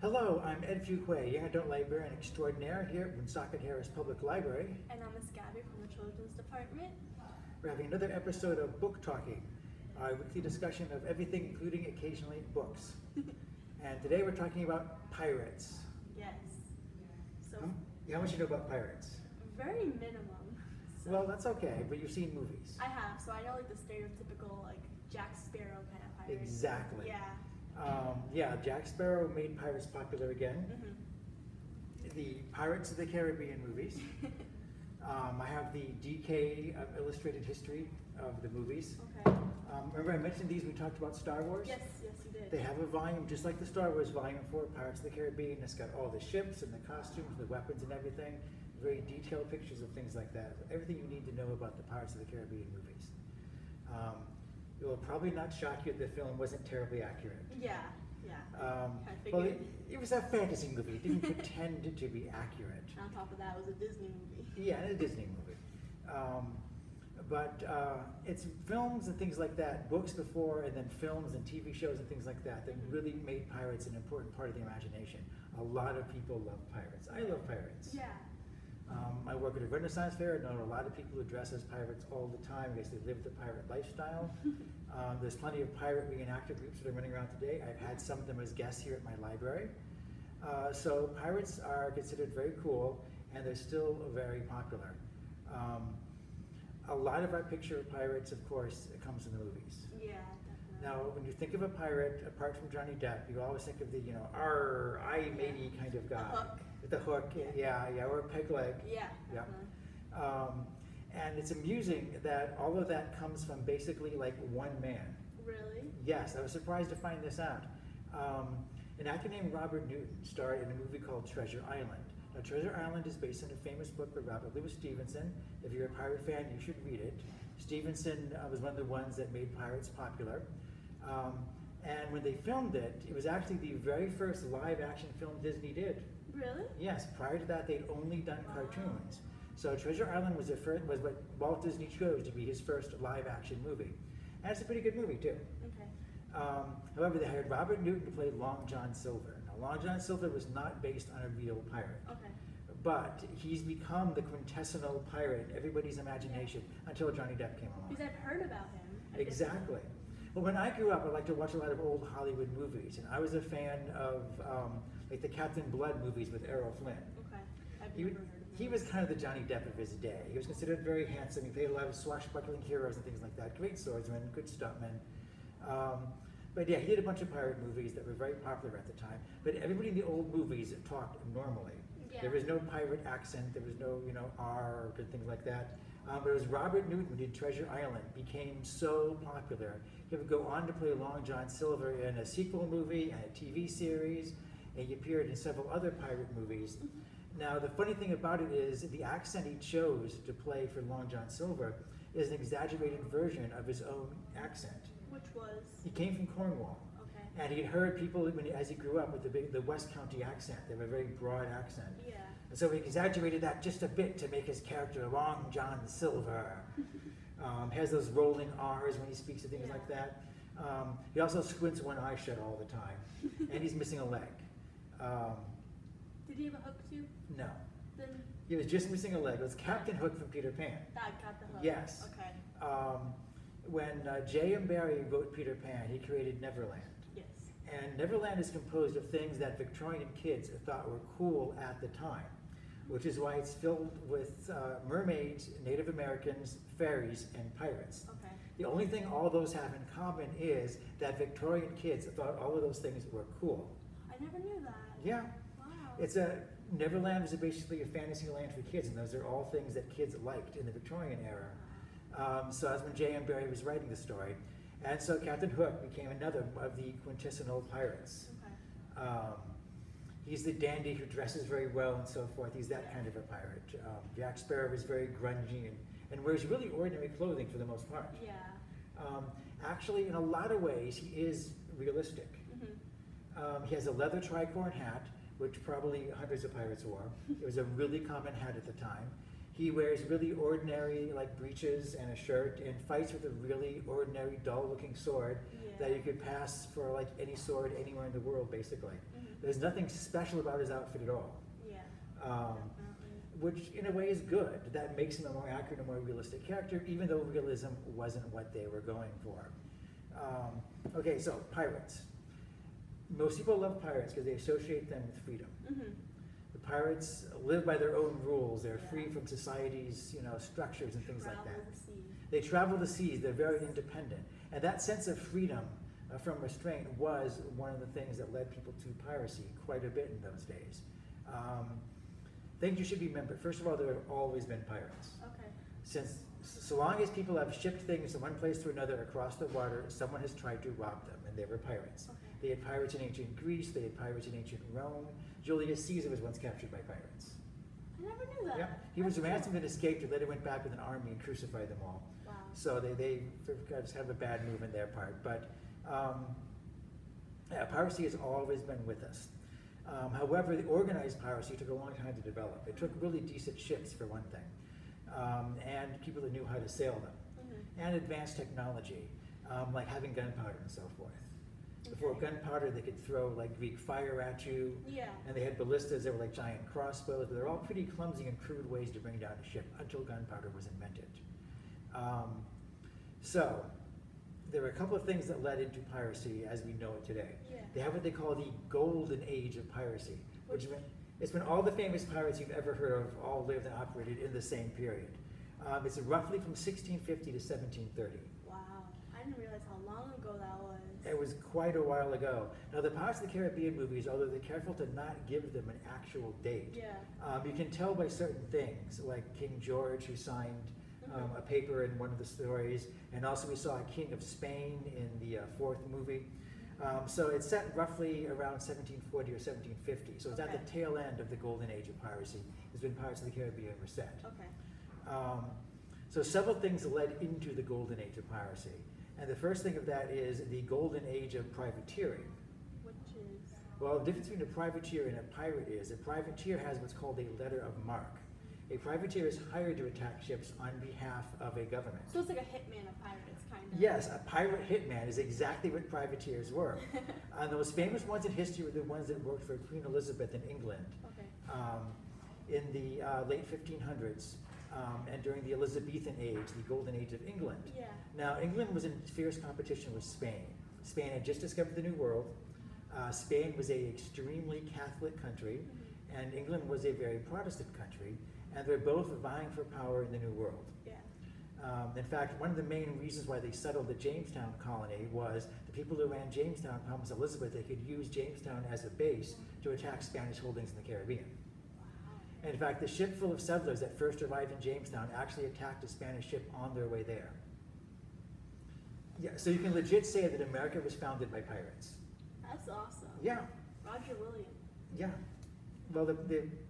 Hello, I'm Ed Fuquay, young adult librarian extraordinaire here at Woonsocket Harris Public Library. And I'm Miss Gabby from the Children's Department. We're having another episode of Book Talking, our weekly discussion of everything, including occasionally books. And today we're talking about pirates. Yes. So How much you know about pirates? very minimum. So Well, that's okay, but you've seen movies. I have, so I know like the stereotypical like Jack Sparrow kind of pirate. Exactly. Yeah. Jack Sparrow made pirates popular again. Mm-hmm. The Pirates of the Caribbean movies. I have the DK illustrated history of the movies. Okay. Remember I mentioned these when we talked about Star Wars? Yes, yes, you did. They have a volume just like the Star Wars volume for Pirates of the Caribbean. It's got all the ships and the costumes, the weapons and everything. Very detailed pictures of things like that. Everything you need to know about the Pirates of the Caribbean movies. It will probably not shock you that the film wasn't terribly accurate. Yeah, yeah. I Well, figured. it was a fantasy movie. It didn't pretend to be accurate. On top of that, it was a Disney movie. Yeah, a Disney movie. But it's films and things like that, books before, and then films and TV shows and things like that, that really made pirates an important part of the imagination. A lot of people love pirates. I love pirates. Yeah. I work at a Renaissance fair. I know a lot of people who dress as pirates all the time because they live the pirate lifestyle. There's plenty of pirate reenactor groups that are running around today. I've had some of them as guests here at my library. So pirates are considered very cool, and they're still very popular. A lot of our picture of pirates, of course, comes in the movies. Yeah, definitely. Now, when you think of a pirate, apart from Johnny Depp, you always think of the, arr, I matey kind of guy. The hook. With the hook, yeah, or a peg leg. Yeah, Yeah. definitely. And it's amusing that all of that comes from basically like one man. Really? Yes, I was surprised to find this out. An actor named Robert Newton starred in a movie called Treasure Island. Now, Treasure Island is based on a famous book by Robert Louis Stevenson. If you're a pirate fan, you should read it. Stevenson was one of the ones that made pirates popular. And when they filmed it, it was actually the very first live-action film Disney did. Really? Yes, prior to that, they'd only done cartoons. So Treasure Island was what Walt Disney chose to be his first live-action movie. And it's a pretty good movie, too. Okay. However, they hired Robert Newton to play Long John Silver. Now, Long John Silver was not based on a real pirate. Okay. But he's become the quintessential pirate in everybody's imagination until Johnny Depp came along. Because I've heard about him. Exactly. Well, when I grew up, I liked to watch a lot of old Hollywood movies, and I was a fan of like the Captain Blood movies with Errol Flynn. Okay. I've He, never heard of he him. was kind of the Johnny Depp of his day. He was considered very handsome. He played a lot of swashbuckling heroes and things like that. Great swordsman, good stuntman. But yeah, he did a bunch of pirate movies that were very popular at the time. But everybody in the old movies talked normally. Yeah. There was no pirate accent. There was no, R and things like that. But it was Robert Newton who did Treasure Island, became so popular. He would go on to play Long John Silver in a sequel movie and a TV series, and he appeared in several other pirate movies. Now, the funny thing about it is the accent he chose to play for Long John Silver is an exaggerated version of his own accent. Which was? He came from Cornwall, Okay. and he'd heard people as he grew up with the West County accent. They have a very broad accent. Yeah. And so he exaggerated that just a bit to make his character Long John Silver. Has those rolling R's when he speaks of things like that. He also squints one eye shut all the time, and he's missing a leg. Did he have a hook too? No, Then he was just missing a leg. It was Captain Hook from Peter Pan. that got the hook. Yes. Okay. When J.M. Barrie wrote Peter Pan, he created Neverland. Yes. And Neverland is composed of things that Victorian kids thought were cool at the time, which is why it's filled with mermaids, Native Americans, fairies, and pirates. Okay. The only thing all those have in common is that Victorian kids thought all of those things were cool. I never knew that. Yeah, Wow. Neverland was basically a fantasy land for kids, and those are all things that kids liked in the Victorian era. So that's when J.M. Barrie was writing the story. And so Captain Hook became another of the quintessential pirates. Okay. He's the dandy who dresses very well and so forth. He's that kind of a pirate. Jack Sparrow is very grungy and wears really ordinary clothing for the most part. Yeah. Actually, in a lot of ways, he is realistic. Mm-hmm. He has a leather tricorn hat, which probably hundreds of pirates wore. It was a really common hat at the time. He wears really ordinary like breeches and a shirt and fights with a really ordinary dull-looking sword that you could pass for like any sword anywhere in the world, basically. There's nothing special about his outfit at all. Yeah. Um, Definitely. which in a way is good. That makes him a more accurate and more realistic character, even though realism wasn't what they were going for. Okay, so pirates. Most people love pirates because they associate them with freedom. The pirates live by their own rules. They're free from society's, structures and things like that. Travel the sea. They travel the seas. They're very independent, and that sense of freedom from restraint was one of the things that led people to piracy quite a bit in those days. Things you should remember. First of all, there have always been pirates. Okay. So long as people have shipped things from one place to another across the water, someone has tried to rob them, and they were pirates. Okay. They had pirates in ancient Greece. They had pirates in ancient Rome. Julius Caesar was once captured by pirates. I never knew that. Yeah, he was That's ransomed cool. and escaped, and later went back with an army and crucified them all. Wow. So they just have a bad move in their part. But piracy has always been with us. However, the organized piracy took a long time to develop. It took really decent ships, for one thing, and people that knew how to sail them, and advanced technology, like having gunpowder and so forth. Before gunpowder, they could throw like Greek fire at you, Yeah. and they had ballistas that were like giant crossbows, but they're all pretty clumsy and crude ways to bring down a ship until gunpowder was invented. So there were a couple of things that led into piracy as we know it today. Yeah. They have what they call the golden age of piracy, which it's when all the famous pirates you've ever heard of all lived and operated in the same period. It's roughly from 1650 to 1730. Wow. I didn't realize how long ago that was. It was quite a while ago. Now, the Pirates of the Caribbean movies, although they're careful to not give them an actual date, Yeah. you can tell by certain things, like King George, who signed a paper in one of the stories, and also we saw a King of Spain in the fourth movie. So it's set roughly around 1740 or 1750. So it's at the tail end of the golden age of piracy, is when Pirates of the Caribbean were set. Okay. So several things led into the golden age of piracy. And the first thing of that is the golden age of privateering. Which is. Well, the difference between a privateer and a pirate is a privateer has what's called a letter of marque. A privateer is hired to attack ships on behalf of a government. So it's like a hitman of pirates, kind of. Yes, a pirate hitman is exactly what privateers were. And the most famous ones in history were the ones that worked for Queen Elizabeth in England in the late 1500s and during the Elizabethan age, the golden age of England. Yeah. Now, England was in fierce competition with Spain. Spain had just discovered the New World. Spain was an extremely Catholic country, and England was a very Protestant country, and they're both vying for power in the New World. Yeah. In fact, one of the main reasons why they settled the Jamestown colony was the people who ran Jamestown promised Elizabeth they could use Jamestown as a base to attack Spanish holdings in the Caribbean. Wow. And in fact, the ship full of settlers that first arrived in Jamestown actually attacked a Spanish ship on their way there. Yeah, so you can legit say that America was founded by pirates. That's awesome. Yeah, Roger Williams. yeah. Well, the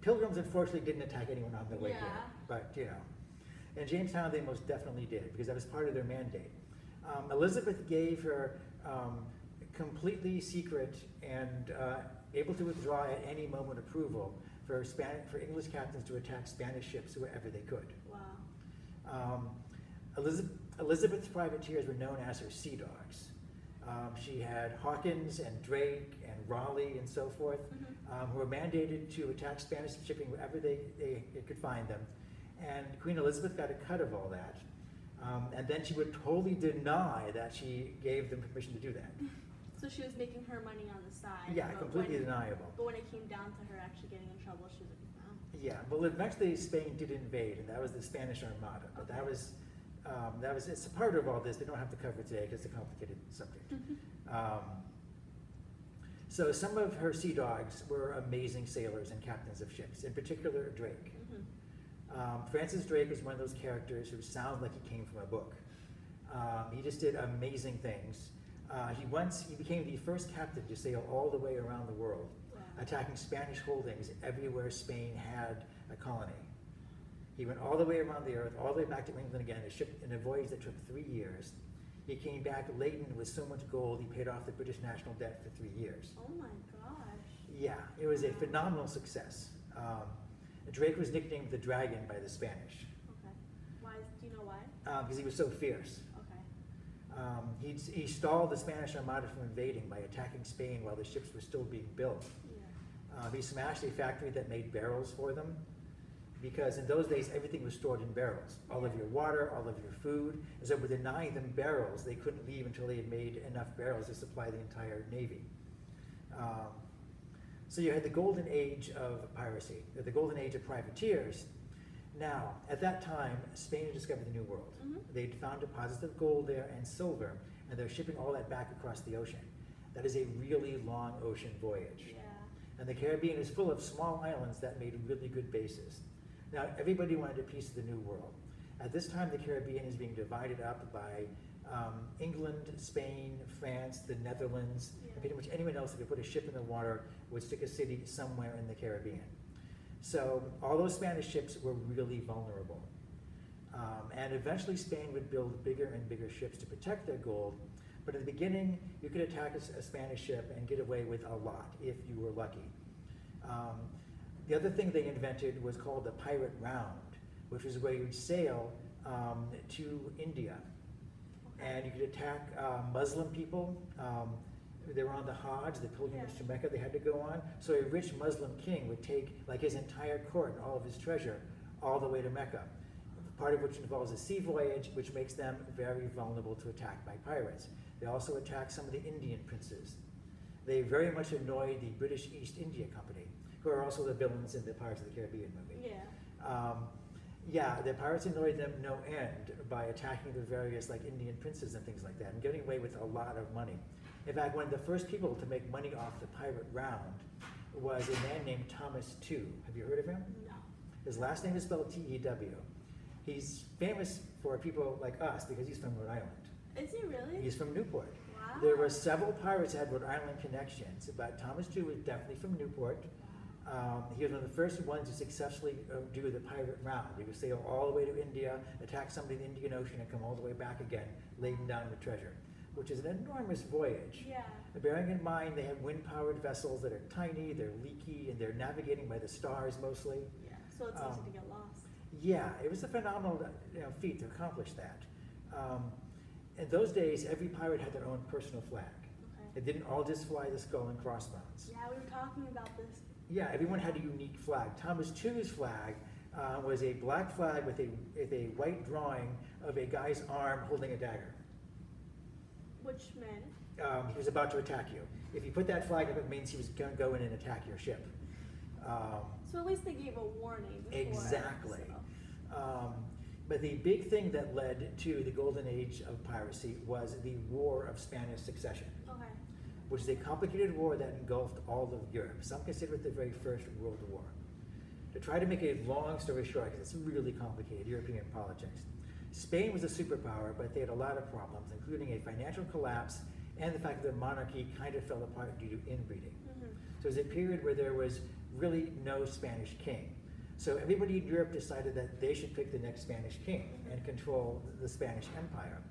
Pilgrims unfortunately didn't attack anyone on their way Yeah. here, but in Jamestown they most definitely did because that was part of their mandate. Elizabeth gave her completely secret and able to withdraw at any moment approval for English captains to attack Spanish ships wherever they could. Wow. Elizabeth's privateers were known as her sea dogs. She had Hawkins and Drake and Raleigh and so forth, who were mandated to attack Spanish shipping wherever they could find them. And Queen Elizabeth got a cut of all that. And then she would totally deny that she gave them permission to do that. So she was making her money on the side. Yeah, but completely when, deniable. But when it came down to her actually getting in trouble, she was like, no. Yeah, well, eventually Spain did invade, and that was the Spanish Armada. But that was it's a part of all this. They don't have to cover it today because it's a complicated subject. So some of her sea dogs were amazing sailors and captains of ships, in particular Drake. Francis Drake was one of those characters who sounds like he came from a book. He just did amazing things. He became the first captain to sail all the way around the world, attacking Spanish holdings everywhere Spain had a colony. He went all the way around the earth, all the way back to England again, in a voyage that took 3 years. He came back laden with so much gold, he paid off the British national debt for 3 years. Oh my gosh. Yeah, it was a phenomenal success. Drake was nicknamed the Dragon by the Spanish Okay. Why? Do you know why? because he was so fierce. Okay. He stalled the Spanish Armada from invading by attacking Spain while the ships were still being built. Yeah. He smashed a factory that made barrels for them, because in those days everything was stored in barrels. All of your water, all of your food. And so by denying them barrels, they couldn't leave until they had made enough barrels to supply the entire navy. So you had the golden age of piracy, or the golden age of privateers. Now, at that time, Spain had discovered the New World. Mhm. They'd found deposits of gold there and silver, and they're shipping all that back across the ocean. That is a really long ocean voyage. Yeah. And the Caribbean is full of small islands that made really good bases. Now, everybody wanted a piece of the New World. At this time, the Caribbean is being divided up by England, Spain, France, the Netherlands, Yeah. and pretty much anyone else that could put a ship in the water would stick a city somewhere in the Caribbean. So all those Spanish ships were really vulnerable. And eventually Spain would build bigger and bigger ships to protect their gold. But in the beginning, you could attack a Spanish ship and get away with a lot if you were lucky. The other thing they invented was called the pirate round, which was where you'd sail to India. And you could attack Muslim people. They were on the Hajj, the pilgrimage Yeah. to Mecca they had to go on. So a rich Muslim king would take like his entire court and all of his treasure all the way to Mecca. Part of which involves a sea voyage, which makes them very vulnerable to attack by pirates. They also attack some of the Indian princes. They very much annoy the British East India Company, who are also the villains in the Pirates of the Caribbean movie. Yeah. Yeah, the pirates annoyed them no end by attacking the various like Indian princes and things like that, and getting away with a lot of money. In fact, one of the first people to make money off the pirate round was a man named Thomas Tew. Have you heard of him? No. His last name is spelled T-E-W. He's famous for people like us because he's from Rhode Island. Is he really? He's from Newport. Wow. There were several pirates that had Rhode Island connections, but Thomas Tew was definitely from Newport. He was one of the first ones to successfully do the pirate round. He would sail all the way to India, attack somebody in the Indian Ocean, and come all the way back again, laden down with treasure, which is an enormous voyage. Yeah. Bearing in mind they have wind-powered vessels that are tiny, they're leaky, and they're navigating by the stars mostly. Yeah. So it's easy to get lost. Yeah, it was a phenomenal feat to accomplish that. In those days, every pirate had their own personal flag. Okay. It didn't all just fly the skull and crossbones. Yeah, we were talking about this. Yeah, everyone had a unique flag. Thomas Tew's flag was a black flag with a white drawing of a guy's arm holding a dagger. Which meant? He was about to attack you. If you put that flag up, it means he was going to go in and attack your ship. So at least they gave a warning before. Exactly. So. But the big thing that led to the golden age of piracy was the War of Spanish Succession, Okay. which is a complicated war that engulfed all of Europe. Some consider it the very first World War. To try to make a long story short, because it's really complicated, European politics. Spain was a superpower, but they had a lot of problems, including a financial collapse and the fact that their monarchy kind of fell apart due to inbreeding. Mm-hmm. So it was a period where there was really no Spanish king. So everybody in Europe decided that they should pick the next Spanish king and control the Spanish Empire,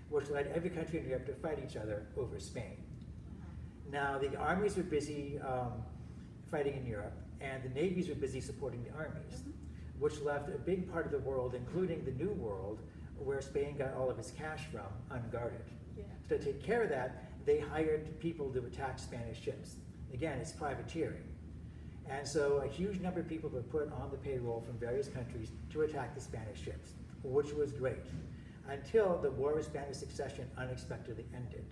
which led every country in Europe to fight each other over Spain. Now the armies were busy fighting in Europe, and the navies were busy supporting the armies, which left a big part of the world, including the New World, where Spain got all of its cash from, unguarded. Yeah. So to take care of that, they hired people to attack Spanish ships. Again, it's privateering. And so a huge number of people were put on the payroll from various countries to attack the Spanish ships, which was great, until the War of Spanish Succession unexpectedly ended.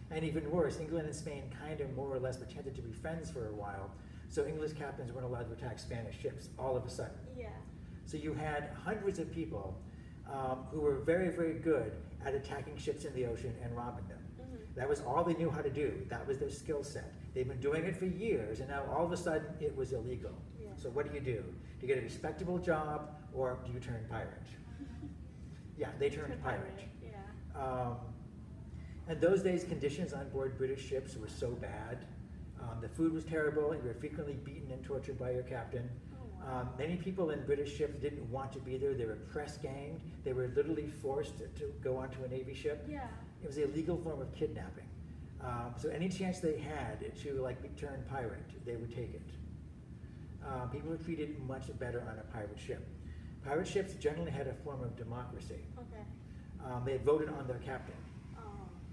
And even worse, England and Spain kind of more or less pretended to be friends for a while, so English captains weren't allowed to attack Spanish ships all of a sudden. Yeah. So you had hundreds of people who were very, very good at attacking ships in the ocean and robbing them. That was all they knew how to do. That was their skill set. They've been doing it for years, and now all of a sudden it was illegal. Yeah. So what do? Do you get a respectable job, or do you turn pirate? Yeah, they turned pirate. Yeah. In those days, conditions on board British ships were so bad. The food was terrible. You were frequently beaten and tortured by your captain. Oh, wow. Many people in British ships didn't want to be there. They were press ganged. They were literally forced to go onto a Navy ship. Yeah. It was a legal form of kidnapping. So any chance they had to like turn pirate, they would take it. People were treated much better on a pirate ship. Pirate ships generally had a form of democracy. Okay. They voted on their captain. Oh,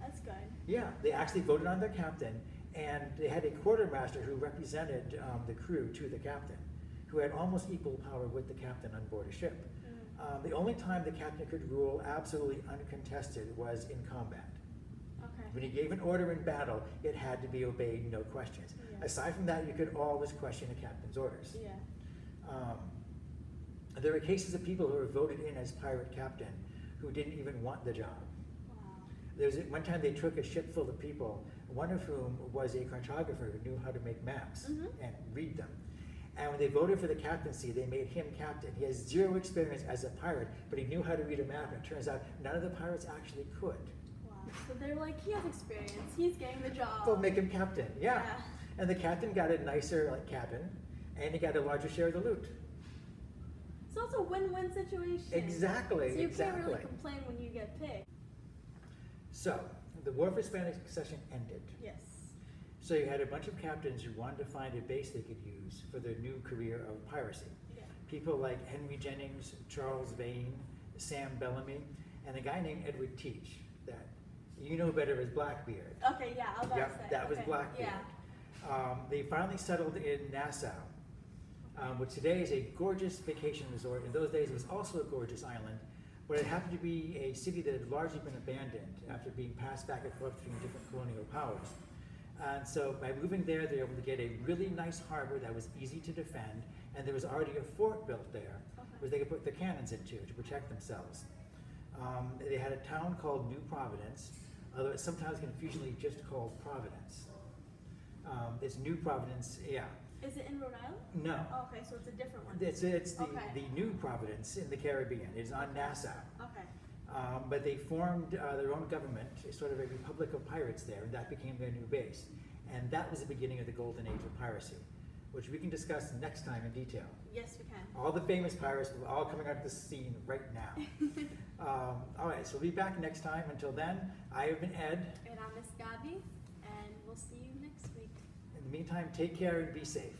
that's good. Yeah, they actually voted on their captain, and they had a quartermaster who represented the crew to the captain, who had almost equal power with the captain on board a ship. The only time the captain could rule absolutely uncontested was in combat. Okay. When he gave an order in battle, it had to be obeyed, no questions. Yeah. Aside from that, you could always question a captain's orders. Yeah. There were cases of people who were voted in as pirate captain who didn't even want the job. Wow. There was one time they took a ship full of people, one of whom was a cartographer who knew how to make maps and read them. And when they voted for the captaincy, they made him captain. He has zero experience as a pirate, but he knew how to read a map, and it turns out none of the pirates actually could. Wow. So they're like, he has experience. He's getting the job. Well, make him captain, yeah. Yeah. And the captain got a nicer cabin, and he got a larger share of the loot. So it's a win-win situation. Exactly, So you exactly. can't really complain when you get picked. So, the War for Spanish Succession ended. Yes. So you had a bunch of captains who wanted to find a base they could use for their new career of piracy. Yeah. People like Henry Jennings, Charles Vane, Sam Bellamy, and a guy named Edward Teach, that you know better as Blackbeard. Okay, yeah, I was about to say. That was okay. Blackbeard. Yeah. They finally settled in Nassau, which today is a gorgeous vacation resort. In those days, it was also a gorgeous island, but it happened to be a city that had largely been abandoned after being passed back and forth between different colonial powers. And so by moving there, they were able to get a really nice harbor that was easy to defend, and there was already a fort built there, where they could put their cannons into to protect themselves. They had a town called New Providence, although it's sometimes confusingly just called Providence. It's New Providence, yeah. Is it in Rhode Island? No. Oh, okay, so it's a different one. It's Okay. the New Providence in the Caribbean. It's on Nassau. Okay. But they formed their own government, sort of a republic of pirates there, and that became their new base. And that was the beginning of the golden age of piracy, which we can discuss next time in detail. Yes, we can. All the famous pirates are all coming onto the scene right now. All right, so we'll be back next time. Until then, I have been Ed. And I'm Miss Gabby, and we'll see you next week. In the meantime, take care and be safe.